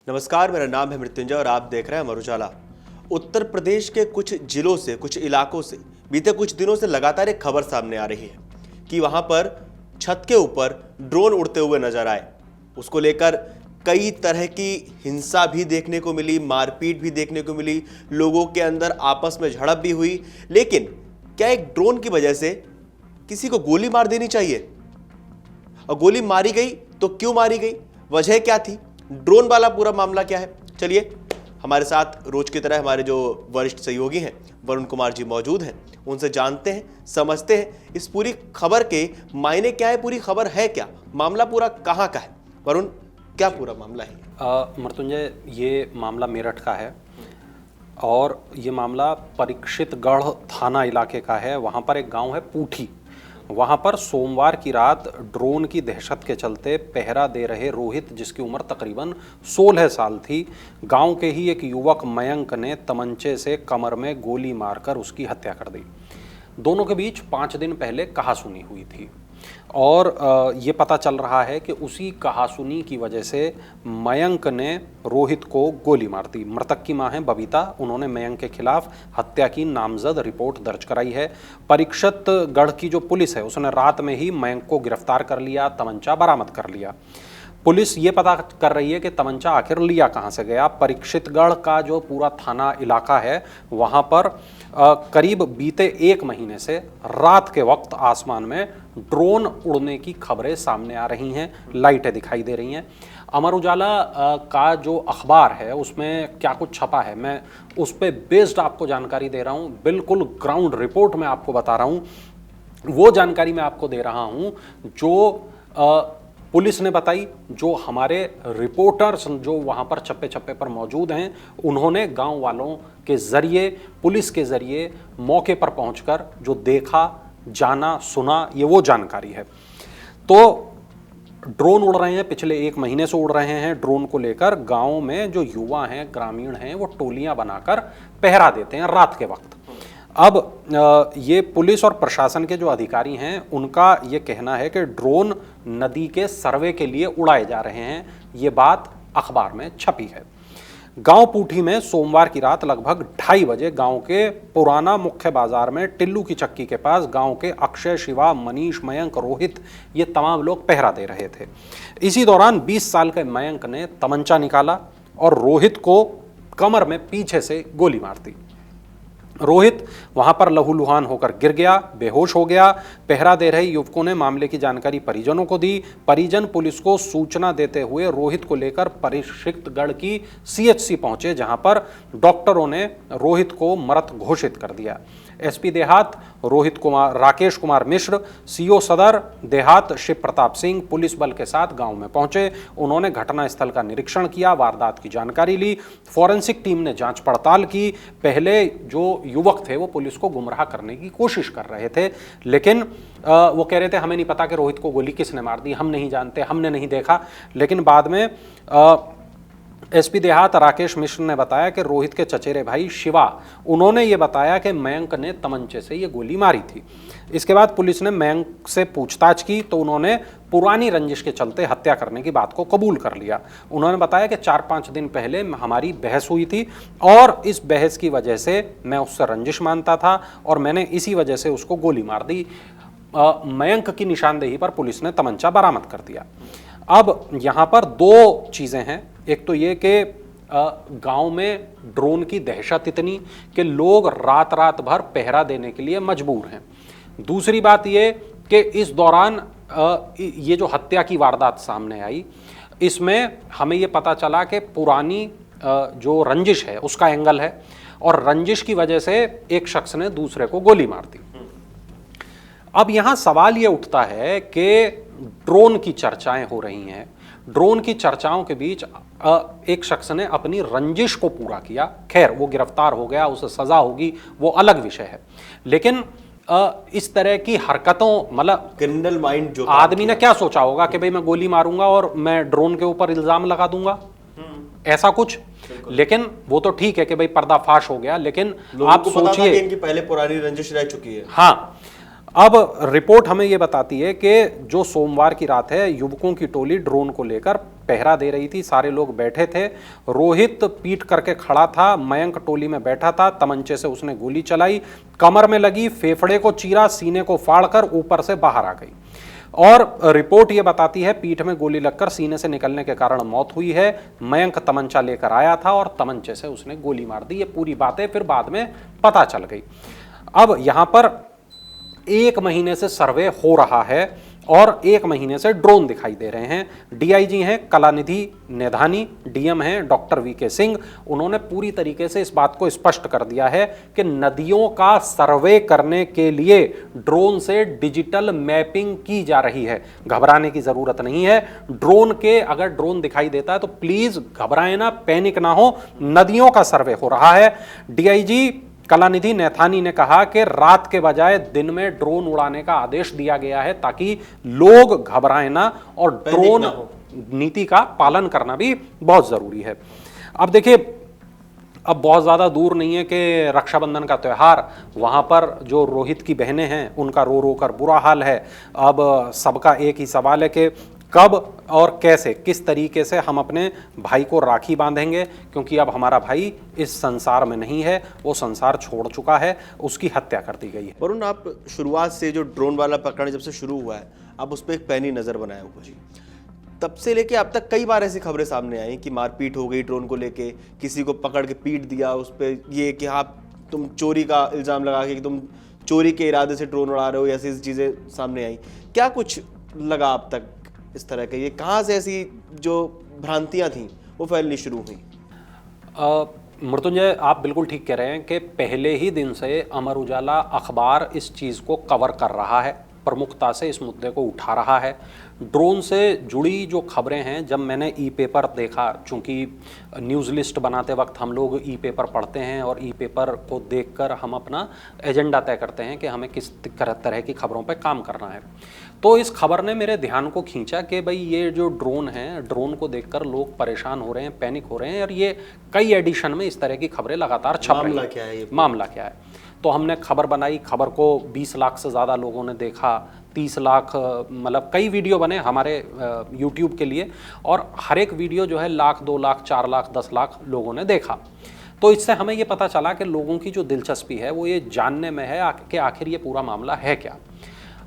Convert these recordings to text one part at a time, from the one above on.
नमस्कार, मेरा नाम है मृत्युंजय और आप देख रहे हैं अमर उजाला। उत्तर प्रदेश के कुछ जिलों से, कुछ इलाकों से बीते कुछ दिनों से लगातार एक खबर सामने आ रही है कि वहां पर छत के ऊपर ड्रोन उड़ते हुए नजर आए। उसको लेकर कई तरह की हिंसा भी देखने को मिली, मारपीट भी देखने को मिली, लोगों के अंदर आपस में झड़प भी हुई। लेकिन क्या एक ड्रोन की वजह से किसी को गोली मार देनी चाहिए? और गोली मारी गई तो क्यों मारी गई, वजह क्या थी, ड्रोन वाला पूरा मामला क्या है? चलिए, हमारे साथ रोज की तरह हमारे जो वरिष्ठ सहयोगी हैं वरुण कुमार जी मौजूद हैं, उनसे जानते हैं, समझते हैं इस पूरी खबर के मायने क्या है, पूरी खबर है क्या, मामला पूरा कहाँ का है। वरुण, क्या पूरा मामला है? मृत्युंजय, ये मामला मेरठ का है और ये मामला परीक्षितगढ़ थाना इलाके का है। वहाँ पर एक गांव है पूठी। वहाँ पर सोमवार की रात ड्रोन की दहशत के चलते पहरा दे रहे रोहित, जिसकी उम्र तकरीबन 16 साल थी, गांव के ही एक युवक मयंक ने तमंचे से कमर में गोली मारकर उसकी हत्या कर दी। दोनों के बीच 5 दिन पहले कहासुनी हुई थी और ये पता चल रहा है कि उसी कहासुनी की वजह से मयंक ने रोहित को गोली मार दी। मृतक की मां है बबीता, उन्होंने मयंक के खिलाफ हत्या की नामजद रिपोर्ट दर्ज कराई है। परीक्षितगढ़ की जो पुलिस है उसने रात में ही मयंक को गिरफ्तार कर लिया, तमंचा बरामद कर लिया। पुलिस ये पता कर रही है कि तमंचा आखिर लिया कहाँ से गया। परीक्षितगढ़ का जो पूरा थाना इलाका है वहाँ पर करीब बीते 1 महीने से रात के वक्त आसमान में ड्रोन उड़ने की खबरें सामने आ रही हैं, लाइटें दिखाई दे रही हैं। अमर उजाला का जो अखबार है उसमें क्या कुछ छपा है, मैं उस पर बेस्ड आपको जानकारी दे रहा हूँ। बिल्कुल ग्राउंड रिपोर्ट में आपको बता रहा हूँ, वो जानकारी मैं आपको दे रहा हूँ जो पुलिस ने बताई, जो हमारे रिपोर्टर्स जो वहाँ पर चप्पे चप्पे पर मौजूद हैं उन्होंने गांव वालों के ज़रिए, पुलिस के ज़रिए मौके पर पहुंचकर जो देखा, जाना, सुना, ये वो जानकारी है। तो ड्रोन उड़ रहे हैं, पिछले 1 महीने से उड़ रहे हैं। ड्रोन को लेकर गांव में जो युवा हैं, ग्रामीण हैं, वो टोलियां बनाकर पहरा देते हैं रात के वक्त। अब ये पुलिस और प्रशासन के जो अधिकारी हैं उनका ये कहना है कि ड्रोन नदी के सर्वे के लिए उड़ाए जा रहे हैं। ये बात अखबार में छपी है। गांव पूठी में सोमवार की रात लगभग 2:30 बजे गांव के पुराना मुख्य बाजार में टिल्लू की चक्की के पास गांव के अक्षय, शिवा, मनीष, मयंक, रोहित, ये तमाम लोग पहरा दे रहे थे। इसी दौरान 20 साल के मयंक ने तमंचा निकाला और रोहित को कमर में पीछे से गोली मार दी। रोहित वहां पर लहूलुहान होकर गिर गया, बेहोश हो गया। पहरा दे रहे युवकों ने मामले की जानकारी परिजनों को दी। परिजन पुलिस को सूचना देते हुए रोहित को लेकर परीक्षितगढ़ की सीएचसी पहुंचे, जहां पर डॉक्टरों ने रोहित को मृत घोषित कर दिया। एसपी देहात राकेश कुमार मिश्र, सीओ सदर देहात शिव प्रताप सिंह पुलिस बल के साथ गांव में पहुंचे। उन्होंने घटनास्थल का निरीक्षण किया, वारदात की जानकारी ली। फॉरेंसिक टीम ने जांच पड़ताल की। पहले जो युवक थे वो पुलिस को गुमराह करने की कोशिश कर रहे थे, लेकिन वो कह रहे थे हमें नहीं पता कि रोहित को गोली किसने मार दी, हम नहीं जानते, हमने नहीं देखा। लेकिन बाद में एसपी देहात राकेश मिश्र ने बताया कि रोहित के चचेरे भाई शिवा, उन्होंने ये बताया कि मयंक ने तमंचे से ये गोली मारी थी। इसके बाद पुलिस ने मयंक से पूछताछ की तो उन्होंने पुरानी रंजिश के चलते हत्या करने की बात को कबूल कर लिया। उन्होंने बताया कि 4-5 दिन पहले हमारी बहस हुई थी और इस बहस की वजह से मैं उससे रंजिश मानता था और मैंने इसी वजह से उसको गोली मार दी। मयंक की निशानदेही पर पुलिस ने तमंचा बरामद कर दिया। अब यहाँ पर 2 चीज़ें हैं। एक तो ये कि गांव में ड्रोन की दहशत इतनी कि लोग रात रात भर पहरा देने के लिए मजबूर हैं। दूसरी बात ये कि इस दौरान ये जो हत्या की वारदात सामने आई, इसमें हमें ये पता चला कि पुरानी जो रंजिश है उसका एंगल है और रंजिश की वजह से एक शख्स ने दूसरे को गोली मार दी। अब यहाँ सवाल ये उठता है कि ड्रोन की चर्चाएं हो रही हैं। ड्रोन की चर्चाओं के बीच एक शख्स ने अपनी रंजिश को पूरा किया। खैर, वो गिरफ्तार हो गया, उसे सजा होगी, वो अलग विषय है। लेकिन इस तरह की हरकतों, मतलब क्रिमिनल माइंड जो आदमी ने क्या सोचा होगा कि भाई मैं गोली मारूंगा और मैं ड्रोन के ऊपर इल्जाम लगा दूंगा, ऐसा कुछ। लेकिन वो तो ठीक है कि भाई पर्दाफाश हो गया, लेकिन आप सोचिए इनकी पहले पुरानी रंजिश रह चुकी है। हाँ, अब रिपोर्ट हमें यह बताती है कि जो सोमवार की रात है, युवकों की टोली ड्रोन को लेकर पहरा दे रही थी, सारे लोग बैठे थे। रोहित पीट करके खड़ा था, मयंक टोली में बैठा था, तमंचे से उसने गोली चलाई, कमर में लगी, फेफड़े को चीरा, सीने को फाड़कर ऊपर से बाहर आ गई। और रिपोर्ट ये बताती है पीठ में गोली लगकर सीने से निकलने के कारण मौत हुई है। मयंक तमंचा लेकर आया था और तमंचे से उसने गोली मार दी। ये पूरी बातें फिर बाद में पता चल गई। अब यहां पर 1 महीने से सर्वे हो रहा है और 1 महीने से ड्रोन दिखाई दे रहे हैं। डीआईजी हैं कलानिधि नैथानी, डीएम हैं डॉक्टर वीके सिंह। उन्होंने पूरी तरीके से इस बात को स्पष्ट कर दिया है कि नदियों का सर्वे करने के लिए ड्रोन से डिजिटल मैपिंग की जा रही है। घबराने की जरूरत नहीं है। ड्रोन के अगर ड्रोन दिखाई देता है तो प्लीज घबराए ना, पैनिक ना हो। नदियों का सर्वे हो रहा है। डीआईजी कलानिधि नैथानी ने कहा कि रात के बजाय दिन में ड्रोन उड़ाने का आदेश दिया गया है ताकि लोग घबराएं ना, और ड्रोन नीति का पालन करना भी बहुत जरूरी है। अब देखिए, अब बहुत ज़्यादा दूर नहीं है कि रक्षाबंधन का त्यौहार, वहाँ पर जो रोहित की बहनें हैं उनका रो रो कर बुरा हाल है। अब सबका एक ही सवाल है कि कब और कैसे, किस तरीके से हम अपने भाई को राखी बांधेंगे, क्योंकि अब हमारा भाई इस संसार में नहीं है, वो संसार छोड़ चुका है, उसकी हत्या कर दी गई है। वरुण, आप शुरुआत से जो ड्रोन वाला प्रकरण जब से शुरू हुआ है, आप उस पर एक पैनी नज़र बनाए हुए जी, तब से लेके अब तक कई बार ऐसी खबरें सामने आई कि मारपीट हो गई ड्रोन को लेके, किसी को पकड़ के पीट दिया, उस पर ये कि हाँ तुम चोरी का इल्ज़ाम लगा के कि तुम चोरी के इरादे से ड्रोन उड़ा रहे हो, ऐसी चीज़ें सामने आई। क्या कुछ लगा अब तक इस तरह के, ये कहाँ से ऐसी जो भ्रांतियाँ थीं वो फैलनी शुरू हुई? मृत्युंजय, आप बिल्कुल ठीक कह रहे हैं कि पहले ही दिन से अमर उजाला अखबार इस चीज़ को कवर कर रहा है, प्रमुखता से इस मुद्दे को उठा रहा है। ड्रोन से जुड़ी जो खबरें हैं, जब मैंने ई पेपर देखा, चूँकि न्यूज़ लिस्ट बनाते वक्त हम लोग ई पेपर पढ़ते हैं और ई पेपर को देखकर हम अपना एजेंडा तय करते हैं कि हमें किस तरह की खबरों पर काम करना है। तो इस खबर ने मेरे ध्यान को खींचा कि भाई ये जो ड्रोन है, ड्रोन को देखकर लोग परेशान हो रहे हैं, पैनिक हो रहे हैं, और ये कई एडिशन में इस तरह की खबरें लगातार छप रही हैं। मामला क्या है ये? मामला क्या है? तो हमने खबर बनाई, खबर को 20 लाख से ज़्यादा लोगों ने देखा, 30 लाख, मतलब कई वीडियो बने हमारे यूट्यूब के लिए, और हर एक वीडियो जो है 1 लाख, 2 लाख, 4 लाख, 10 लाख लोगों ने देखा। तो इससे हमें ये पता चला कि लोगों की जो दिलचस्पी है वो ये जानने में है कि आखिर ये पूरा मामला है क्या।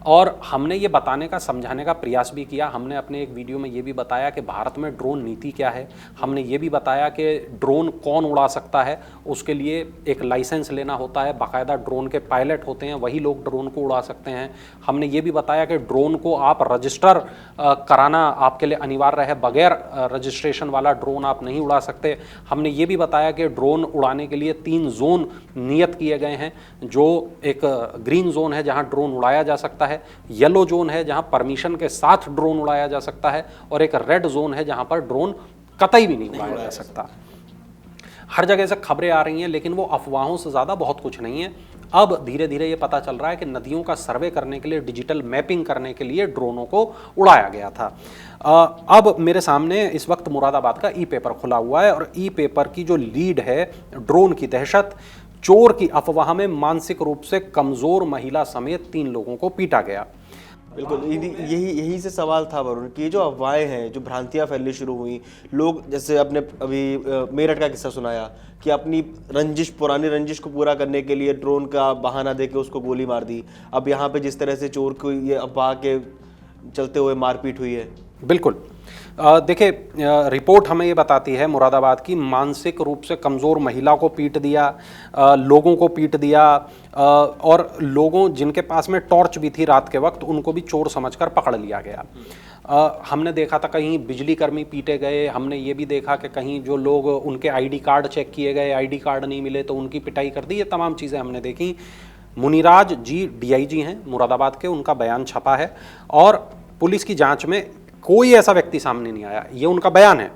और हमने ये बताने का, समझाने का प्रयास भी किया। हमने अपने एक वीडियो में ये भी बताया कि भारत में ड्रोन नीति क्या है। हमने ये भी बताया कि ड्रोन कौन उड़ा सकता है, उसके लिए एक लाइसेंस लेना होता है, बाकायदा ड्रोन के पायलट होते हैं, वही लोग ड्रोन को उड़ा सकते हैं। हमने ये भी बताया कि ड्रोन को आप रजिस्टर कराना आपके लिए अनिवार्य है, बगैर रजिस्ट्रेशन वाला ड्रोन आप नहीं उड़ा सकते। हमने ये भी बताया कि ड्रोन उड़ाने के लिए 3 जोन नियत किए गए हैं, जो एक ग्रीन जोन है जहाँ ड्रोन उड़ाया जा सकता है, येलो जोन है जहां परमिशन के साथ ड्रोन उड़ाया जा सकता है, और एक रेड जोन है जहां पर ड्रोन कतई भी नहीं उड़ाया जा सकता। हर जगह से खबरें आ रही हैं, लेकिन वो अफवाहों से ज़्यादा बहुत कुछ नहीं है। अब धीरे धीरे ये पता चल रहा है कि नदियों का सर्वे करने के लिए, डिजिटल मैपिंग करने के लिए ड्रोनों को उड़ाया गया था। अब मेरे सामने इस वक्त मुरादाबाद का ई पेपर खुला हुआ है, और ई पेपर की जो लीड है, ड्रोन की दहशत, चोर की अफवाह में मानसिक रूप से कमजोर महिला समेत 3 लोगों को पीटा गया। बिल्कुल, यही से सवाल था वरुण कि जो अफवाहें हैं, जो भ्रांतियां फैलनी शुरू हुई, लोग जैसे अपने अभी मेरठ का किस्सा सुनाया कि अपनी पुरानी रंजिश को पूरा करने के लिए ड्रोन का बहाना देके उसको गोली मार दी। अब यहाँ पे जिस तरह से चोर को ये अफवाह के चलते हुए मारपीट हुई है। बिल्कुल, देखिए, रिपोर्ट हमें ये बताती है मुरादाबाद की, मानसिक रूप से कमज़ोर महिला को पीट दिया, लोगों को पीट दिया, और लोगों जिनके पास में टॉर्च भी थी रात के वक्त, उनको भी चोर समझकर पकड़ लिया गया। हमने देखा था कहीं बिजली कर्मी पीटे गए। हमने ये भी देखा कि कहीं जो लोग, उनके आईडी कार्ड चेक किए गए, आईडी कार्ड नहीं मिले तो उनकी पिटाई कर दी। ये तमाम चीज़ें हमने देखी। मुनिराज जी डीआईजी हैं मुरादाबाद के, उनका बयान छपा है, और पुलिस की जाँच में कोई ऐसा व्यक्ति सामने नहीं आया, ये उनका बयान है,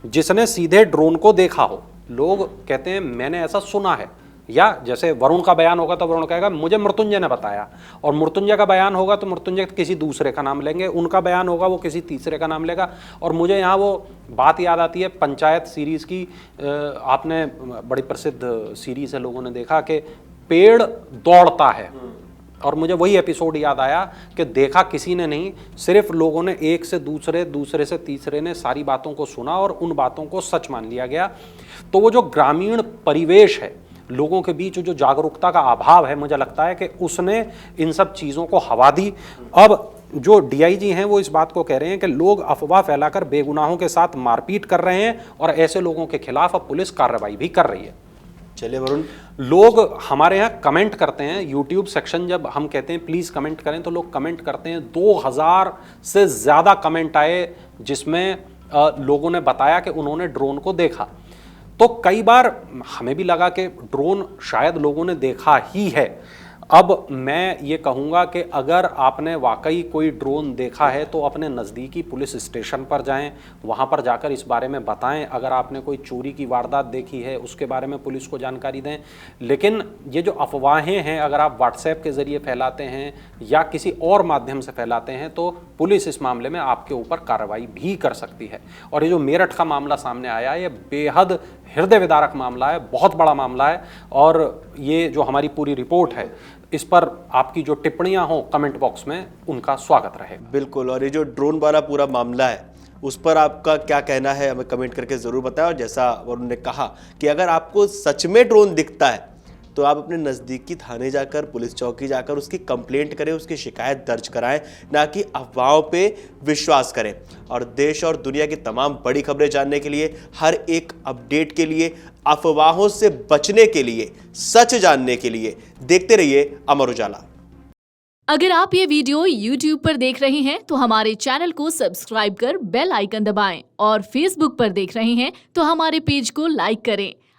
जिसने सीधे ड्रोन को देखा हो। लोग कहते हैं मैंने ऐसा सुना है, या जैसे वरुण का बयान होगा तो वरुण कहेगा मुझे मृत्युंजय ने बताया, और मृत्युंजय का बयान होगा तो मृत्युंजय किसी दूसरे का नाम लेंगे, उनका बयान होगा वो किसी तीसरे का नाम लेगा। और मुझे यहाँ वो बात याद आती है पंचायत सीरीज़ की। आपने बड़ी प्रसिद्ध सीरीज़ है, लोगों ने देखा कि पेड़ दौड़ता है, और मुझे वही एपिसोड याद आया कि देखा किसी ने नहीं, सिर्फ लोगों ने एक से दूसरे, दूसरे से तीसरे ने सारी बातों को सुना और उन बातों को सच मान लिया गया। तो वो जो ग्रामीण परिवेश है, लोगों के बीच जो जागरूकता का अभाव है, मुझे लगता है कि उसने इन सब चीज़ों को हवा दी। अब जो डीआईजी हैं वो इस बात को कह रहे हैं कि लोग अफवाह फैलाकर बेगुनाहों के साथ मारपीट कर रहे हैं और ऐसे लोगों के खिलाफ अब पुलिस कार्रवाई भी कर रही है। चलिए वरुण, लोग हमारे यहाँ कमेंट करते हैं, यूट्यूब सेक्शन जब हम कहते हैं प्लीज़ कमेंट करें तो लोग कमेंट करते हैं। 2000 से ज़्यादा कमेंट आए जिसमें लोगों ने बताया कि उन्होंने ड्रोन को देखा। तो कई बार हमें भी लगा कि ड्रोन शायद लोगों ने देखा ही है। अब मैं ये कहूँगा कि अगर आपने वाकई कोई ड्रोन देखा है तो अपने नज़दीकी पुलिस स्टेशन पर जाएं, वहाँ पर जाकर इस बारे में बताएं। अगर आपने कोई चोरी की वारदात देखी है उसके बारे में पुलिस को जानकारी दें। लेकिन ये जो अफवाहें हैं, अगर आप व्हाट्सएप के ज़रिए फैलाते हैं या किसी और माध्यम से फैलाते हैं तो पुलिस इस मामले में आपके ऊपर कार्रवाई भी कर सकती है। और ये जो मेरठ का मामला सामने आया, ये बेहद हृदय विदारक मामला है, बहुत बड़ा मामला है। और ये जो हमारी पूरी रिपोर्ट है, इस पर आपकी जो टिप्पणियां हो कमेंट बॉक्स में, उनका स्वागत रहेगा। बिल्कुल। और ये जो ड्रोन वाला पूरा मामला है उस पर आपका क्या कहना है हमें कमेंट करके ज़रूर बताएं। और जैसा उन्होंने कहा कि अगर आपको सच में ड्रोन दिखता है तो आप अपने नज़दीकी थाने जाकर, पुलिस चौकी जाकर उसकी कंप्लेंट करें, उसकी शिकायत दर्ज कराएं, ना कि अफवाहों पे विश्वास करें। और देश और दुनिया की तमाम बड़ी खबरें जानने के लिए, हर एक अपडेट के लिए, अफवाहों से बचने के लिए, सच जानने के लिए देखते रहिए अमर उजाला। अगर आप ये वीडियो YouTube पर देख रहे हैं तो हमारे चैनल को सब्सक्राइब कर बेल आइकन दबाएं, और Facebook पर देख रहे हैं तो हमारे पेज को लाइक करें।